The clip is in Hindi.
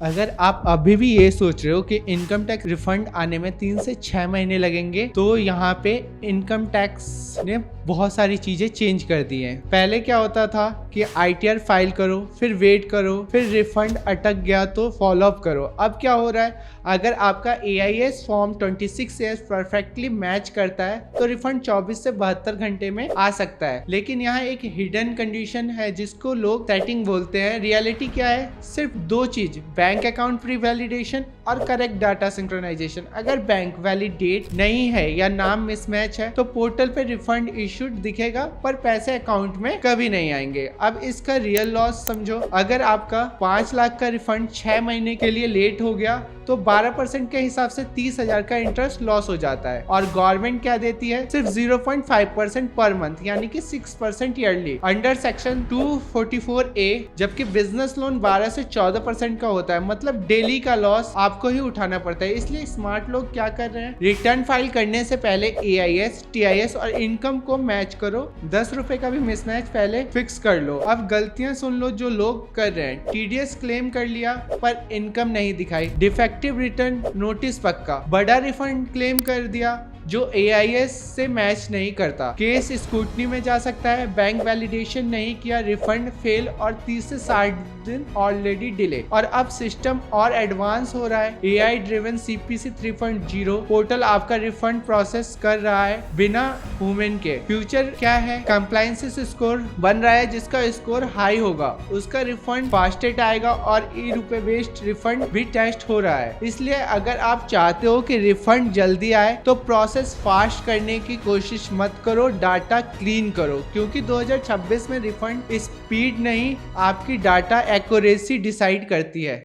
अगर आप अभी भी ये सोच रहे हो कि इनकम टैक्स रिफंड आने में 3 से 6 महीने लगेंगे, तो यहाँ पे इनकम टैक्स ने बहुत सारी चीजें चेंज कर दी हैं। पहले क्या होता था कि ITR फाइल करो, फिर वेट करो, फिर रिफंड अटक गया तो फॉलो अप करो। अब क्या हो रहा है, अगर आपका AIS form 26A perfectly match करता है तो रिफंड 24 से 72 घंटे में आ सकता है। लेकिन यहाँ एक हिडन कंडीशन है जिसको लोग सेटिंग बोलते हैं। रियलिटी क्या है, सिर्फ 2 चीज, बैंक अकाउंट प्री वैलिडेशन और करेक्ट डाटा सिंक्रोनाइजेशन। अगर बैंक वैलिडेट नहीं है या नाम मिसमैच है तो पोर्टल पे रिफंड इशूड दिखेगा पर पैसे अकाउंट में कभी नहीं आएंगे। अब इसका रियल लॉस समझो, अगर आपका 5 लाख का रिफंड 6 महीने के लिए लेट हो गया तो 12% के हिसाब से 30,000 का इंटरेस्ट लॉस हो जाता है। और गवर्नमेंट क्या देती है, सिर्फ 0.5% पर मंथ, यानी कि 6% ईयरली अंडर सेक्शन 244A। जबकि बिजनेस लोन 12 से 14% का होता है, मतलब डेली का लॉस आपको ही उठाना पड़ता है। इसलिए स्मार्ट लोग क्या कर रहे हैं, रिटर्न फाइल करने से पहले AIS, TIS और इनकम को मैच करो। 10 रुपए का भी मिसमैच पहले फिक्स कर लो। अब गलतियां सुन लो जो लोग कर रहे हैं। TDS क्लेम कर लिया पर इनकम नहीं दिखाई, डिफेक्टिव रिटर्न नोटिस पक्का, बड़ा रिफंड क्लेम कर दिया जो AIS से मैच नहीं करता, केस स्क्रूटनी में जा सकता है। बैंक वैलिडेशन नहीं किया, रिफंड फेल और 30 से 60 दिन ऑलरेडी डिले। और अब सिस्टम और एडवांस हो रहा है। AI ड्रिवन CPC 3.0 पोर्टल आपका रिफंड प्रोसेस कर रहा है बिना ह्यूमन के। फ्यूचर क्या है, कंप्लायंस स्कोर बन रहा है, जिसका स्कोर हाई होगा उसका रिफंड फास्टेस्ट आएगा और ई-रुपए बेस्ड रिफंड भी टेस्ट हो रहा है। इसलिए अगर आप चाहते हो कि रिफंड जल्दी आए तो प्रोसेस फास्ट करने की कोशिश मत करो, डाटा क्लीन करो, क्योंकि 2026 में रिफंड स्पीड नहीं आपकी डाटा एक्यूरेसी डिसाइड करती है।